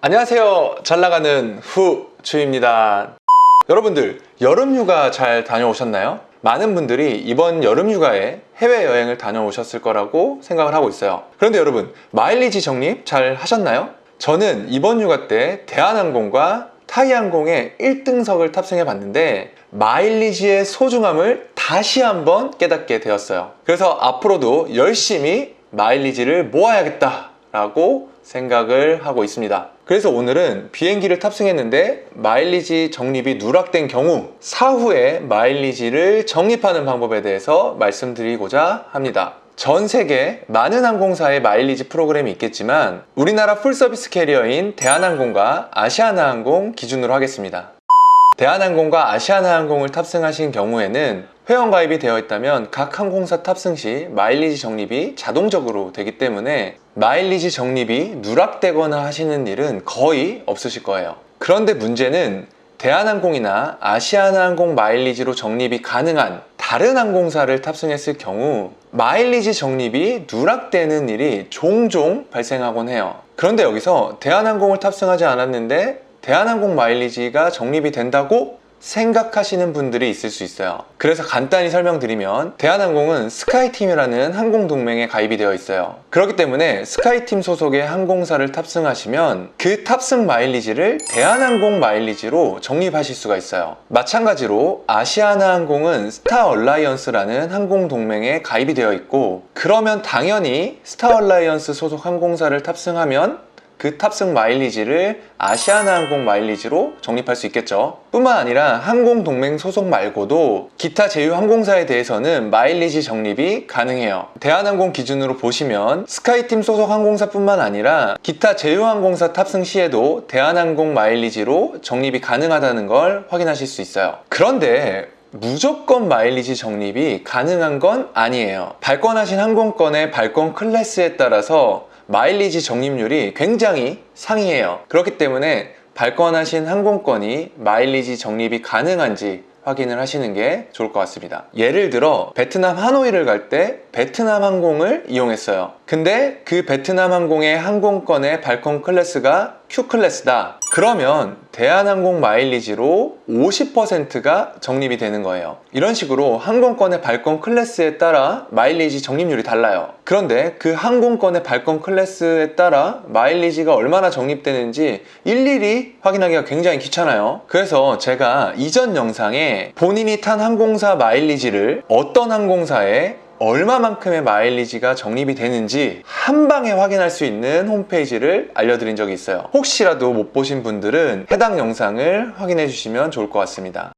안녕하세요. 잘나가는 후추입니다. 여러분들 여름휴가 잘 다녀오셨나요? 많은 분들이 이번 여름휴가에 해외여행을 다녀오셨을 거라고 생각을 하고 있어요. 그런데 여러분, 마일리지 적립 잘 하셨나요? 저는 이번 휴가 때 대한항공과 타이항공의 1등석을 탑승해 봤는데 마일리지의 소중함을 다시 한번 깨닫게 되었어요. 그래서 앞으로도 열심히 마일리지를 모아야겠다 라고 생각을 하고 있습니다. 그래서 오늘은 비행기를 탑승했는데 마일리지 적립이 누락된 경우 사후에 마일리지를 적립하는 방법에 대해서 말씀드리고자 합니다. 전 세계 많은 항공사의 마일리지 프로그램이 있겠지만 우리나라 풀서비스 캐리어인 대한항공과 아시아나항공 기준으로 하겠습니다. 대한항공과 아시아나항공을 탑승하신 경우에는 회원가입이 되어 있다면 각 항공사 탑승 시 마일리지 적립이 자동적으로 되기 때문에 마일리지 적립이 누락되거나 하시는 일은 거의 없으실 거예요. 그런데 문제는 대한항공이나 아시아나항공 마일리지로 적립이 가능한 다른 항공사를 탑승했을 경우 마일리지 적립이 누락되는 일이 종종 발생하곤 해요. 그런데 여기서 대한항공을 탑승하지 않았는데 대한항공 마일리지가 적립이 된다고 생각하시는 분들이 있을 수 있어요. 그래서 간단히 설명드리면 대한항공은 스카이팀이라는 항공동맹에 가입이 되어 있어요. 그렇기 때문에 스카이팀 소속의 항공사를 탑승하시면 그 탑승 마일리지를 대한항공 마일리지로 적립하실 수가 있어요. 마찬가지로 아시아나항공은 스타얼라이언스라는 항공동맹에 가입이 되어 있고 그러면 당연히 스타얼라이언스 소속 항공사를 탑승하면 그 탑승 마일리지를 아시아나항공 마일리지로 적립할 수 있겠죠. 뿐만 아니라 항공동맹 소속 말고도 기타 제휴 항공사에 대해서는 마일리지 적립이 가능해요. 대한항공 기준으로 보시면 스카이팀 소속 항공사 뿐만 아니라 기타 제휴 항공사 탑승 시에도 대한항공 마일리지로 적립이 가능하다는 걸 확인하실 수 있어요. 그런데 무조건 마일리지 적립이 가능한 건 아니에요. 발권하신 항공권의 발권 클래스에 따라서 마일리지 적립률이 굉장히 상이해요. 그렇기 때문에 발권하신 항공권이 마일리지 적립이 가능한지 확인을 하시는 게 좋을 것 같습니다. 예를 들어 베트남 하노이를 갈 때 베트남 항공을 이용했어요. 근데 그 베트남 항공의 항공권의 발권 클래스가 Q클래스다. 그러면 대한항공 마일리지로 50%가 적립이 되는 거예요. 이런 식으로 항공권의 발권 클래스에 따라 마일리지 적립률이 달라요. 그런데 그 항공권의 발권 클래스에 따라 마일리지가 얼마나 적립되는지 일일이 확인하기가 굉장히 귀찮아요. 그래서 제가 이전 영상에 본인이 탄 항공사 마일리지를 어떤 항공사에 얼마만큼의 마일리지가 적립이 되는지 한 방에 확인할 수 있는 홈페이지를 알려드린 적이 있어요. 혹시라도 못 보신 분들은 해당 영상을 확인해 주시면 좋을 것 같습니다.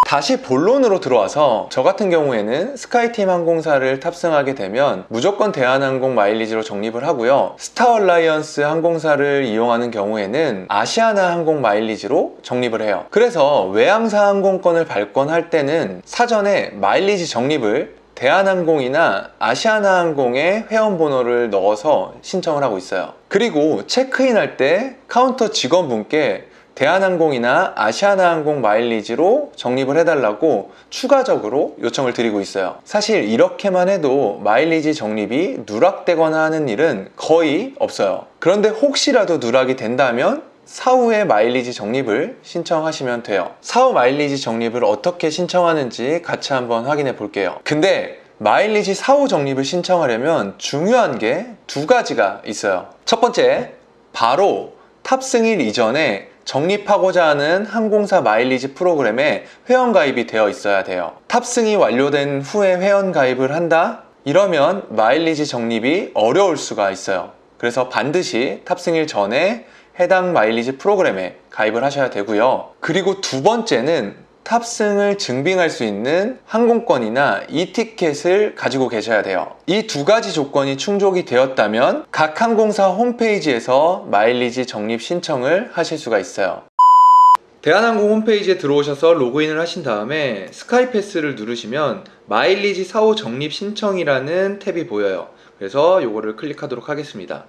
다시 본론으로 들어와서 저 같은 경우에는 스카이팀 항공사를 탑승하게 되면 무조건 대한항공 마일리지로 적립을 하고요. 스타얼라이언스 항공사를 이용하는 경우에는 아시아나 항공 마일리지로 적립을 해요. 그래서 외항사 항공권을 발권할 때는 사전에 마일리지 적립을 대한항공이나 아시아나항공의 회원번호를 넣어서 신청을 하고 있어요. 그리고 체크인할 때 카운터 직원분께 대한항공이나 아시아나항공 마일리지로 적립을 해달라고 추가적으로 요청을 드리고 있어요. 사실 이렇게만 해도 마일리지 적립이 누락되거나 하는 일은 거의 없어요. 그런데 혹시라도 누락이 된다면 사후에 마일리지 적립을 신청하시면 돼요. 사후 마일리지 적립을 어떻게 신청하는지 같이 한번 확인해 볼게요. 근데 마일리지 사후 적립을 신청하려면 중요한 게 두 가지가 있어요. 첫 번째, 바로 탑승일 이전에 적립하고자 하는 항공사 마일리지 프로그램에 회원가입이 되어 있어야 돼요. 탑승이 완료된 후에 회원가입을 한다? 이러면 마일리지 적립이 어려울 수가 있어요. 그래서 반드시 탑승일 전에 해당 마일리지 프로그램에 가입을 하셔야 되고요. 그리고 두 번째는 탑승을 증빙할 수 있는 항공권이나 이티켓을 가지고 계셔야 돼요. 이 두 가지 조건이 충족이 되었다면 각 항공사 홈페이지에서 마일리지 적립 신청을 하실 수가 있어요. 대한항공 홈페이지에 들어오셔서 로그인을 하신 다음에 스카이패스를 누르시면 마일리지 사후 적립 신청이라는 탭이 보여요. 그래서 이거를 클릭하도록 하겠습니다.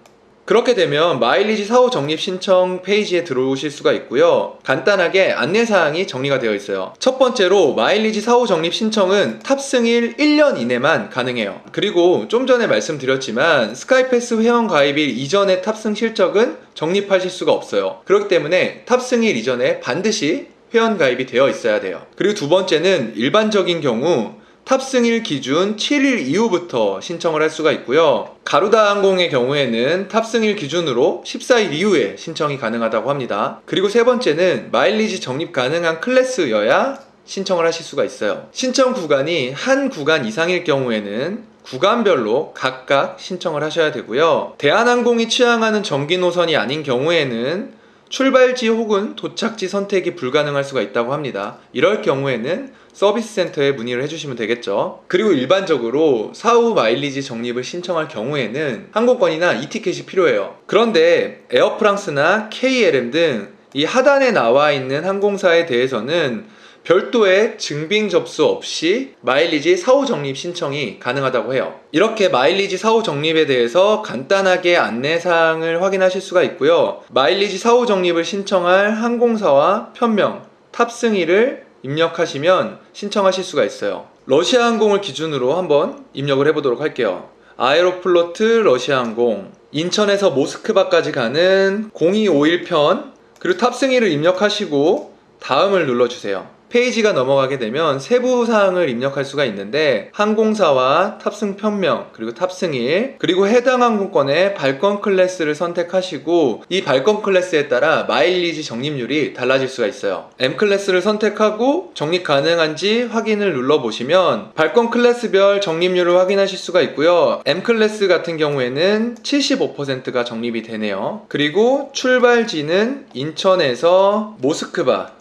그렇게 되면 마일리지 사후 적립 신청 페이지에 들어오실 수가 있고요. 간단하게 안내사항이 정리가 되어 있어요. 첫 번째로 마일리지 사후 적립 신청은 탑승일 1년 이내만 가능해요. 그리고 좀 전에 말씀드렸지만 스카이패스 회원 가입일 이전의 탑승 실적은 적립하실 수가 없어요. 그렇기 때문에 탑승일 이전에 반드시 회원 가입이 되어 있어야 돼요. 그리고 두 번째는 일반적인 경우 탑승일 기준 7일 이후부터 신청을 할 수가 있고요. 가루다 항공의 경우에는 탑승일 기준으로 14일 이후에 신청이 가능하다고 합니다. 그리고 세 번째는 마일리지 적립 가능한 클래스여야 신청을 하실 수가 있어요. 신청 구간이 한 구간 이상일 경우에는 구간별로 각각 신청을 하셔야 되고요. 대한항공이 취향하는 정기 노선이 아닌 경우에는 출발지 혹은 도착지 선택이 불가능할 수가 있다고 합니다. 이럴 경우에는 서비스 센터에 문의를 해주시면 되겠죠. 그리고 일반적으로 사후 마일리지 적립을 신청할 경우에는 항공권이나 이티켓이 필요해요. 그런데 에어프랑스나 KLM 등 이 하단에 나와 있는 항공사에 대해서는 별도의 증빙 접수 없이 마일리지 사후 적립 신청이 가능하다고 해요. 이렇게 마일리지 사후 적립에 대해서 간단하게 안내사항을 확인하실 수가 있고요. 마일리지 사후 적립을 신청할 항공사와 편명, 탑승일을 입력하시면 신청하실 수가 있어요. 러시아 항공을 기준으로 한번 입력을 해보도록 할게요. 아에로플로트 러시아항공, 인천에서 모스크바까지 가는 0251편, 그리고 탑승일을 입력하시고 다음을 눌러주세요. 페이지가 넘어가게 되면 세부 사항을 입력할 수가 있는데 항공사와 탑승 편명, 그리고 탑승일, 그리고 해당 항공권의 발권 클래스를 선택하시고 이 발권 클래스에 따라 마일리지 적립률이 달라질 수가 있어요. M 클래스를 선택하고 적립 가능한지 확인을 눌러보시면 발권 클래스별 적립률을 확인하실 수가 있고요. M 클래스 같은 경우에는 75%가 적립이 되네요. 그리고 출발지는 인천에서 모스크바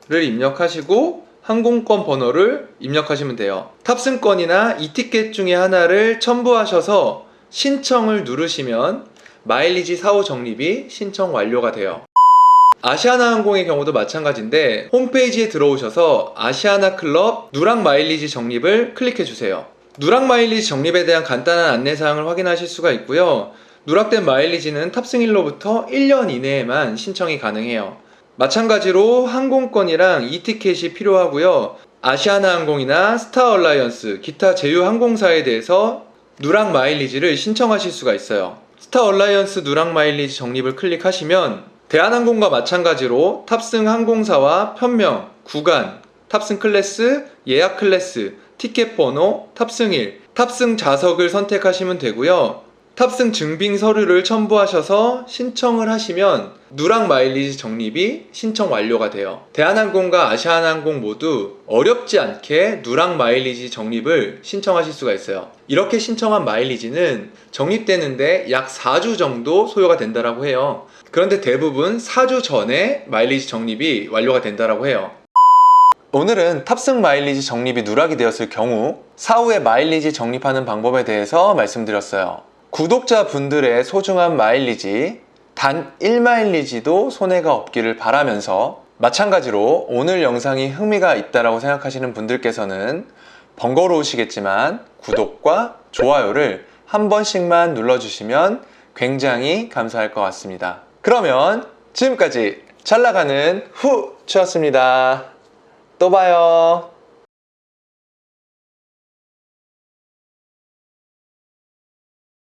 를 입력하시고 항공권 번호를 입력하시면 돼요. 탑승권이나 이티켓 중에 하나를 첨부하셔서 신청을 누르시면 마일리지 사후 적립이 신청 완료가 돼요. 아시아나 항공의 경우도 마찬가지인데 홈페이지에 들어오셔서 아시아나 클럽 누락 마일리지 적립을 클릭해 주세요. 누락 마일리지 적립에 대한 간단한 안내사항을 확인하실 수가 있고요. 누락된 마일리지는 탑승일로부터 1년 이내에만 신청이 가능해요. 마찬가지로 항공권이랑 이티켓이 필요하고요. 아시아나 항공이나 스타 얼라이언스, 기타 제휴 항공사에 대해서 누락 마일리지를 신청하실 수가 있어요. 스타 얼라이언스 누락 마일리지 적립을 클릭하시면 대한항공과 마찬가지로 탑승 항공사와 편명, 구간, 탑승 클래스, 예약 클래스, 티켓 번호, 탑승일, 탑승 좌석을 선택하시면 되고요. 탑승 증빙 서류를 첨부하셔서 신청을 하시면 누락 마일리지 적립이 신청 완료가 돼요. 대한항공과 아시아나항공 모두 어렵지 않게 누락 마일리지 적립을 신청하실 수가 있어요. 이렇게 신청한 마일리지는 적립되는데 약 4주 정도 소요가 된다고 해요. 그런데 대부분 4주 전에 마일리지 적립이 완료가 된다고 해요. 오늘은 탑승 마일리지 적립이 누락이 되었을 경우 사후에 마일리지 적립하는 방법에 대해서 말씀드렸어요. 구독자분들의 소중한 마일리지, 단 1마일리지도 손해가 없기를 바라면서 마찬가지로 오늘 영상이 흥미가 있다고 생각하시는 분들께서는 번거로우시겠지만 구독과 좋아요를 한 번씩만 눌러주시면 굉장히 감사할 것 같습니다. 그러면 지금까지 잘 나가는 후추였습니다. 또 봐요.